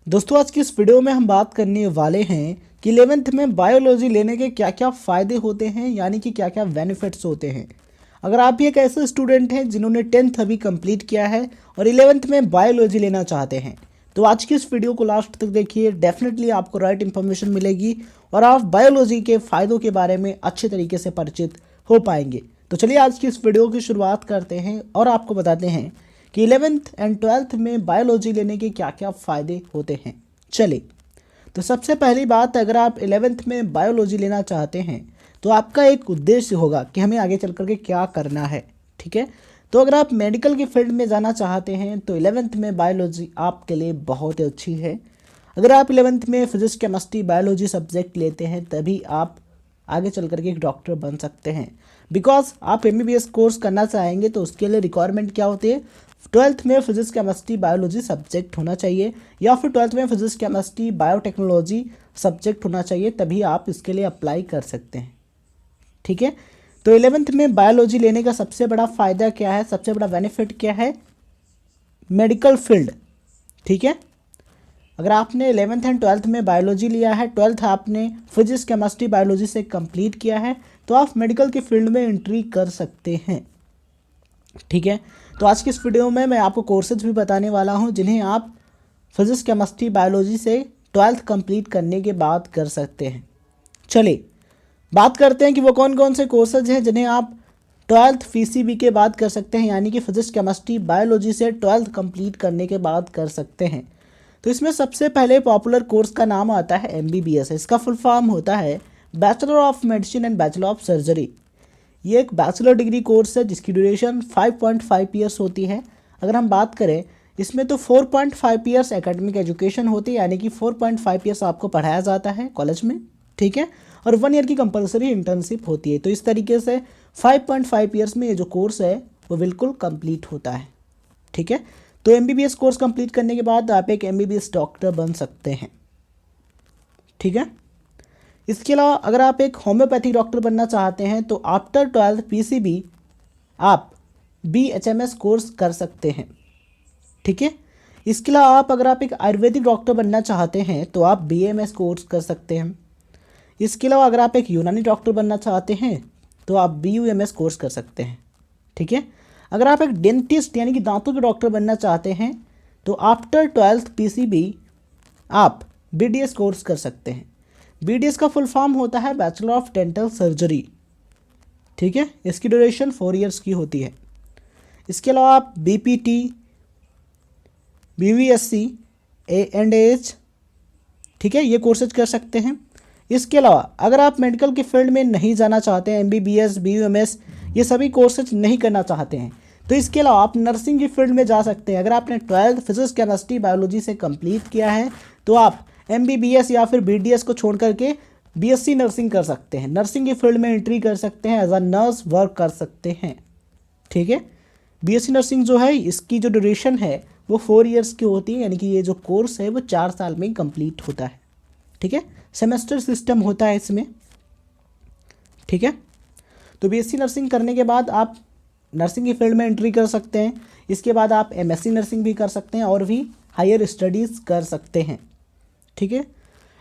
दोस्तों आज की इस वीडियो में हम बात करने वाले हैं कि 11th में बायोलॉजी लेने के क्या क्या फ़ायदे होते हैं, यानी कि क्या क्या बेनिफिट्स होते हैं। अगर आप भी एक ऐसे स्टूडेंट हैं जिन्होंने 10th अभी कंप्लीट किया है और 11th में बायोलॉजी लेना चाहते हैं, तो आज की इस वीडियो को लास्ट तक देखिए। डेफिनेटली आपको राइट इन्फॉर्मेशन मिलेगी और आप बायोलॉजी के फ़ायदों के बारे में अच्छे तरीके से परिचित हो पाएंगे। तो चलिए आज की इस वीडियो की शुरुआत करते हैं और आपको बताते हैं कि 11th एंड 12th में बायोलॉजी लेने के क्या क्या फ़ायदे होते हैं। चलिए, तो सबसे पहली बात, अगर आप 11th में बायोलॉजी लेना चाहते हैं तो आपका एक उद्देश्य होगा कि हमें आगे चल कर के क्या करना है। ठीक है, तो अगर आप मेडिकल की फील्ड में जाना चाहते हैं तो 11th में बायोलॉजी आपके लिए बहुत ही अच्छी है। अगर आप 11th में फिजिक्स केमिस्ट्री बायोलॉजी सब्जेक्ट लेते हैं तभी आप आगे चल कर के एक डॉक्टर बन सकते हैं। बिकॉज आप MBBS कोर्स करना चाहेंगे तो उसके लिए रिक्वायरमेंट क्या होती है, 12th में फिजिक्स केमिस्ट्री बायोलॉजी सब्जेक्ट होना चाहिए या फिर 12th में फिजिक्स केमिस्ट्री बायोटेक्नोलॉजी सब्जेक्ट होना चाहिए, तभी आप इसके लिए अप्लाई कर सकते हैं। ठीक है, तो 11th में बायोलॉजी लेने का सबसे बड़ा फ़ायदा क्या है, सबसे बड़ा बेनिफिट क्या है, मेडिकल फील्ड। ठीक है, अगर आपने 11th एंड 12th में बायोलॉजी लिया है, 12th आपने फिजिक्स केमिस्ट्री बायोलॉजी से कंप्लीट किया है, तो आप मेडिकल की फील्ड में एंट्री कर सकते हैं। ठीक है, तो आज की इस वीडियो में मैं आपको कोर्सेज भी बताने वाला हूं जिन्हें आप फिजिक्स केमिस्ट्री बायोलॉजी से 12th कंप्लीट करने के बाद कर सकते हैं। चलिए बात करते हैं कि वो कौन कौन से कोर्सेज हैं जिन्हें आप 12th PCB के बाद कर सकते हैं, यानी कि फिजिक्स केमिस्ट्री बायोलॉजी से 12th कंप्लीट करने के बाद कर सकते हैं। तो इसमें सबसे पहले पॉपुलर कोर्स का नाम आता है MBBS। इसका फुल फॉर्म होता है bachelor of medicine and bachelor of surgery. ये एक बैचलर डिग्री कोर्स है जिसकी ड्यूरेशन 5.5 ईयर्स होती है। अगर हम बात करें इसमें तो 4.5 ईयर्स एकेडमिक एजुकेशन होती है, यानी कि 4.5 ईयर्स आपको पढ़ाया जाता है कॉलेज में। ठीक है, और 1 ईयर की कंपलसरी इंटर्नशिप होती है। तो इस तरीके से 5.5 ईयर्स में ये जो कोर्स है वो बिल्कुल कंप्लीट होता है। ठीक है, तो MBBS कोर्स कंप्लीट करने के बाद आप एक MBBS डॉक्टर बन सकते हैं। ठीक है, इसके अलावा अगर आप एक होम्योपैथी डॉक्टर बनना चाहते हैं तो आफ्टर 12th PCB आप BHMS कोर्स कर सकते हैं। ठीक है, इसके अलावा अगर आप एक आयुर्वेदिक डॉक्टर बनना चाहते हैं तो आप BAMS कोर्स कर सकते हैं। इसके अलावा अगर आप एक यूनानी डॉक्टर बनना चाहते हैं तो आप BUMS कोर्स कर सकते हैं। ठीक है, अगर आप एक डेंटिस्ट यानी कि दांतों के डॉक्टर बनना चाहते हैं तो आफ्टर 12th PCB आप BDS कोर्स कर सकते हैं। BDS का फुल फॉर्म होता है बैचलर ऑफ डेंटल सर्जरी। ठीक है, इसकी ड्यूरेशन 4 ईयर्स की होती है। इसके अलावा आप BPT, BVSC, A&AH, ठीक है, ये कोर्सेज कर सकते हैं। इसके अलावा अगर आप मेडिकल की फील्ड में नहीं जाना चाहते हैं, MBBS, BUMS ये सभी कोर्सेज नहीं करना चाहते हैं, तो इसके अलावा आप नर्सिंग की फील्ड में जा सकते हैं। अगर आपने 12th फिजिक्स केमिस्ट्री बायोलॉजी से कंप्लीट किया है तो आप MBBS या फिर BDS को छोड़ करके BSc नर्सिंग कर सकते हैं। नर्सिंग की फील्ड में एंट्री कर सकते हैं, एज अ नर्स वर्क कर सकते हैं। ठीक है, BSc नर्सिंग जो है इसकी जो ड्यूरेशन है वो 4 ईयर्स की होती है, यानी कि ये जो कोर्स है वो 4 साल में कंप्लीट होता है। ठीक है, सेमेस्टर सिस्टम होता है इसमें। ठीक है, तो BSc नर्सिंग करने के बाद आप नर्सिंग की फील्ड में एंट्री कर सकते हैं। इसके बाद आप MSc नर्सिंग भी कर सकते हैं और भी हायर स्टडीज़ कर सकते हैं। ठीक है,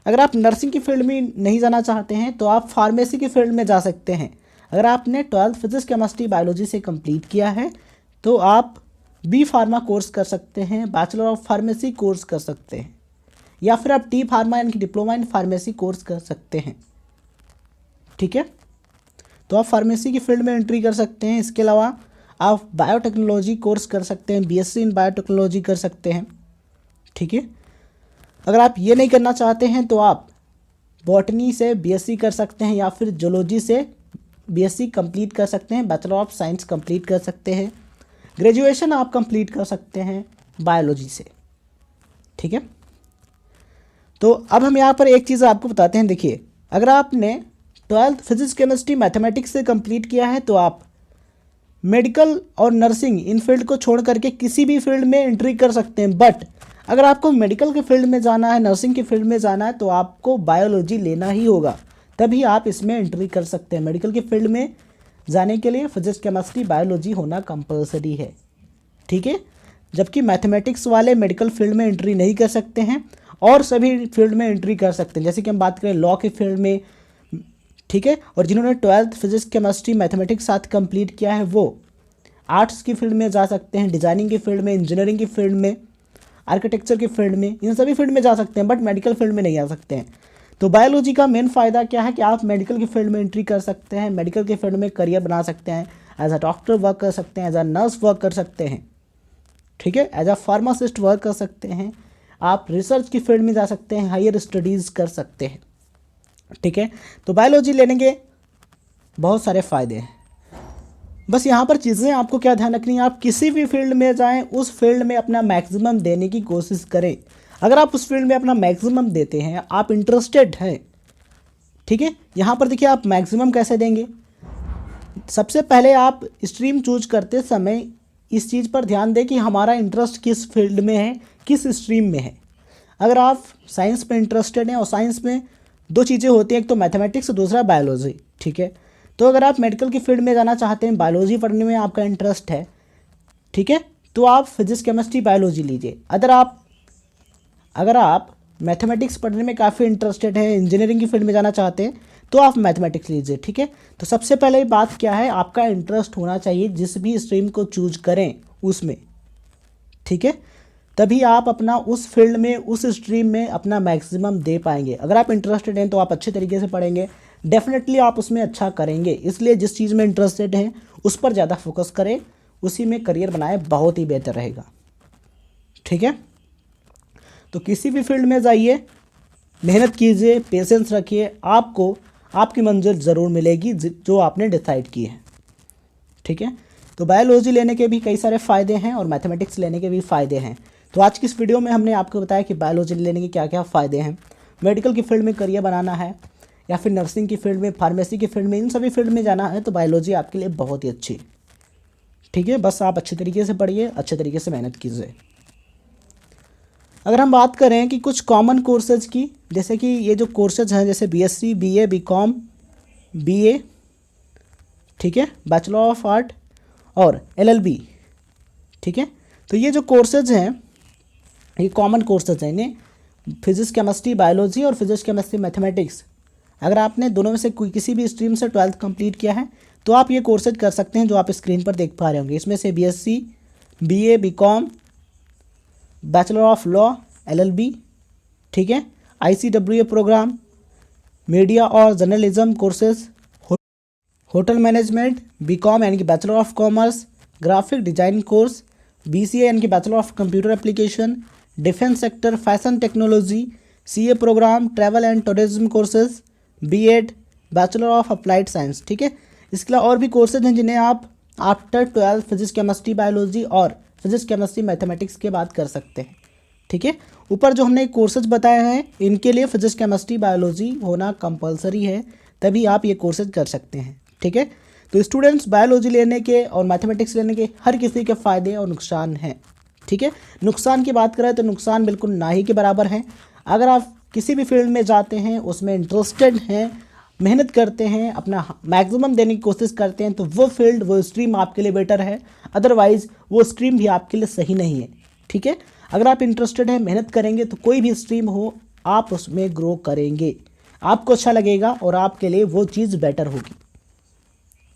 अगर आप नर्सिंग की फील्ड में नहीं जाना चाहते हैं तो आप फार्मेसी की फील्ड में जा सकते हैं। अगर आपने 12th फिजिक्स केमिस्ट्री बायोलॉजी से कंप्लीट किया है तो आप B फार्मा कोर्स कर सकते हैं, बैचलर ऑफ फार्मेसी कोर्स कर सकते हैं, या फिर आप D फार्मा यानी कि डिप्लोमा इन फार्मेसी कोर्स कर सकते हैं। ठीक है, तो आप फार्मेसी की फील्ड में एंट्री कर सकते हैं। इसके अलावा आप बायोटेक्नोलॉजी कोर्स कर सकते हैं, BSc इन बायोटेक्नोलॉजी कर सकते हैं। ठीक है, अगर आप ये नहीं करना चाहते हैं तो आप बॉटनी से BSc कर सकते हैं या फिर जूलॉजी से BSc कंप्लीट कर सकते हैं, बैचलर ऑफ साइंस कंप्लीट कर सकते हैं, ग्रेजुएशन आप कंप्लीट कर सकते हैं बायोलॉजी से। ठीक है, तो अब हम यहाँ पर एक चीज़ आपको बताते हैं। देखिए, अगर आपने 12th फिजिक्स केमिस्ट्री मैथमेटिक्स से कंप्लीट किया है तो आप मेडिकल और नर्सिंग इन फील्ड को छोड़ करके किसी भी फील्ड में एंट्री कर सकते हैं। बट अगर आपको मेडिकल के फील्ड में जाना है, नर्सिंग की फील्ड में जाना है तो आपको बायोलॉजी लेना ही होगा, तभी आप इसमें एंट्री कर सकते हैं। मेडिकल की फील्ड में जाने के लिए फिजिक्स केमिस्ट्री बायोलॉजी होना कंपलसरी है। ठीक है, जबकि मैथमेटिक्स वाले मेडिकल फील्ड में एंट्री नहीं कर सकते हैं और सभी फील्ड में एंट्री कर सकते हैं। जैसे कि हम बात करें लॉ के फील्ड में, ठीक है, और जिन्होंने 12th फिजिक्स केमिस्ट्री मैथमेटिक्स साथ कंप्लीट किया है वो आर्ट्स की फील्ड में जा सकते हैं, डिज़ाइनिंग की फील्ड में, इंजीनियरिंग की फील्ड में, आर्किटेक्चर की फील्ड में, इन सभी फील्ड में जा सकते हैं, बट मेडिकल फील्ड में नहीं आ सकते हैं। तो बायोलॉजी का मेन फ़ायदा क्या है कि आप मेडिकल की फील्ड में एंट्री कर सकते हैं, मेडिकल के फील्ड में करियर बना सकते हैं, एज अ डॉक्टर वर्क कर सकते हैं, एज अ नर्स वर्क कर सकते हैं, ठीक है, एज अ फार्मासिस्ट वर्क कर सकते हैं, आप रिसर्च की फील्ड में जा सकते हैं, हायर स्टडीज़ कर सकते हैं, ठीक है। तो बायोलॉजी लेने के बहुत सारे फ़ायदे हैं। बस यहाँ पर चीज़ें आपको क्या ध्यान रखनी है, आप किसी भी फील्ड में जाएं, उस फील्ड में अपना मैक्सिमम देने की कोशिश करें। अगर आप उस फील्ड में अपना मैक्सिमम देते हैं, आप इंटरेस्टेड हैं, ठीक है, यहाँ पर देखिए आप मैक्सिमम कैसे देंगे। सबसे पहले आप स्ट्रीम चूज करते समय इस चीज़ पर ध्यान दें कि हमारा इंटरेस्ट किस फील्ड में है, किस स्ट्रीम में है। अगर आप साइंस में इंटरेस्टेड हैं, और साइंस में दो चीज़ें होती हैं, एक तो मैथमेटिक्स, दूसरा बायोलॉजी, ठीक है। तो अगर आप मेडिकल की फील्ड में जाना चाहते हैं, बायोलॉजी पढ़ने में आपका इंटरेस्ट है, ठीक है, तो आप फिजिक्स केमिस्ट्री बायोलॉजी लीजिए। अगर आप मैथमेटिक्स पढ़ने में काफ़ी इंटरेस्टेड हैं, इंजीनियरिंग की फील्ड में जाना चाहते हैं, तो आप मैथमेटिक्स लीजिए, ठीक है। तो सबसे पहले बात क्या है, आपका इंटरेस्ट होना चाहिए जिस भी स्ट्रीम को चूज करें उसमें, ठीक है, तभी आप अपना उस फील्ड में, उस स्ट्रीम में अपना मैक्सिमम दे पाएंगे। अगर आप इंटरेस्टेड हैं तो आप अच्छे तरीके से पढ़ेंगे, डेफिनेटली आप उसमें अच्छा करेंगे। इसलिए जिस चीज़ में इंटरेस्टेड हैं उस पर ज़्यादा फोकस करें, उसी में करियर बनाए, बहुत ही बेहतर रहेगा, ठीक है। तो किसी भी फील्ड में जाइए, मेहनत कीजिए, पेशेंस रखिए, आपको आपकी मंजिल ज़रूर मिलेगी जो आपने डिसाइड की है, ठीक है। तो बायोलॉजी लेने के भी कई सारे फ़ायदे हैं और मैथमेटिक्स लेने के भी फ़ायदे हैं। तो आज की इस वीडियो में हमने आपको बताया कि बायोलॉजी लेने के क्या क्या फ़ायदे हैं, मेडिकल की फील्ड में करियर बनाना है या फिर नर्सिंग की फील्ड में, फार्मेसी की फील्ड में, इन सभी फील्ड में जाना है तो बायोलॉजी आपके लिए बहुत ही अच्छी, ठीक है। बस आप अच्छे तरीके से पढ़िए, अच्छे तरीके से मेहनत कीजिए। अगर हम बात करें कि कुछ कॉमन कोर्सेज की, जैसे कि ये जो कोर्सेज हैं जैसे बीएससी, बीए, बीकॉम, बीए, ठीक है, बैचलर ऑफ आर्ट और एलएलबी, ठीक है। तो ये जो कोर्सेज हैं ये कॉमन कोर्सेज हैं, इन्हें फिजिक्स केमिस्ट्री बायोलॉजी और फिजिक्स केमिस्ट्री मैथमेटिक्स, अगर आपने दोनों में से कोई किसी भी स्ट्रीम से 12th कंप्लीट किया है तो आप ये कोर्सेज कर सकते हैं जो आप स्क्रीन पर देख पा रहे होंगे। इसमें से BSc, BA, BCom, bachelor of law, LLB, ठीक है, आईसीडब्ल्यूए प्रोग्राम, मीडिया और journalism courses, hotel management, BCom यानी कि bachelor of commerce, graphic design course, BCA यानी कि bachelor of computer application, defence sector, fashion technology, CA program, travel and tourism courses, BEd, bachelor of applied science, ठीक है। इसके अलावा और भी कोर्सेज हैं जिन्हें आप after 12th physics chemistry biology और फिजिक्स केमिस्ट्री मैथमेटिक्स के बाद कर सकते हैं, ठीक है। ऊपर जो हमने कोर्सेज बताए हैं इनके लिए फिजिक्स केमिस्ट्री बायोलॉजी होना कंपलसरी है, तभी आप ये कोर्सेज कर सकते हैं, ठीक है। तो स्टूडेंट्स, बायोलॉजी लेने के और मैथमेटिक्स लेने के हर किसी के फ़ायदे और नुकसान हैं, ठीक है। नुकसान की बात करें तो नुकसान बिल्कुल ना ही के बराबर हैं। अगर आप किसी भी फील्ड में जाते हैं, उसमें इंटरेस्टेड हैं, मेहनत करते हैं, अपना मैक्सिमम देने की कोशिश करते हैं, तो वो फील्ड, वो स्ट्रीम आपके लिए बेटर है। अदरवाइज़ वो स्ट्रीम भी आपके लिए सही नहीं है, ठीक है। अगर आप इंटरेस्टेड हैं, मेहनत करेंगे तो कोई भी स्ट्रीम हो आप उसमें ग्रो करेंगे, आपको अच्छा लगेगा और आपके लिए वो चीज़ बेटर होगी,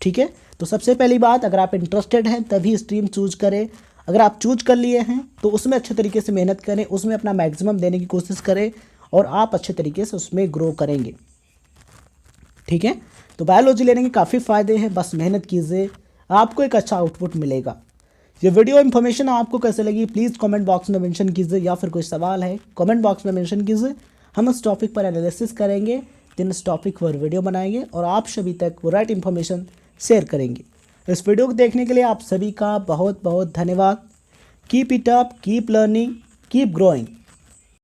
ठीक है। तो सबसे पहली बात, अगर आप इंटरेस्टेड हैं तभी स्ट्रीम चूज करें। अगर आप चूज कर लिए हैं तो उसमें अच्छे तरीके से मेहनत करें, उसमें अपना मैक्सिमम देने की कोशिश करें और आप अच्छे तरीके से उसमें ग्रो करेंगे, ठीक है। तो बायोलॉजी लेने के काफ़ी फ़ायदे हैं, बस मेहनत कीजिए, आपको एक अच्छा आउटपुट मिलेगा। ये वीडियो इन्फॉर्मेशन आपको कैसे लगी प्लीज़ कमेंट बॉक्स में मेंशन कीजिए, या फिर कोई सवाल है कमेंट बॉक्स में मेंशन कीजिए। हम इस टॉपिक पर एनालिसिस करेंगे, दिन इस टॉपिक पर वीडियो बनाएंगे और आप सभी तक वो राइट इन्फॉर्मेशन शेयर करेंगे। इस वीडियो को देखने के लिए आप सभी का बहुत बहुत धन्यवाद। Keep it up, keep learning, keep growing.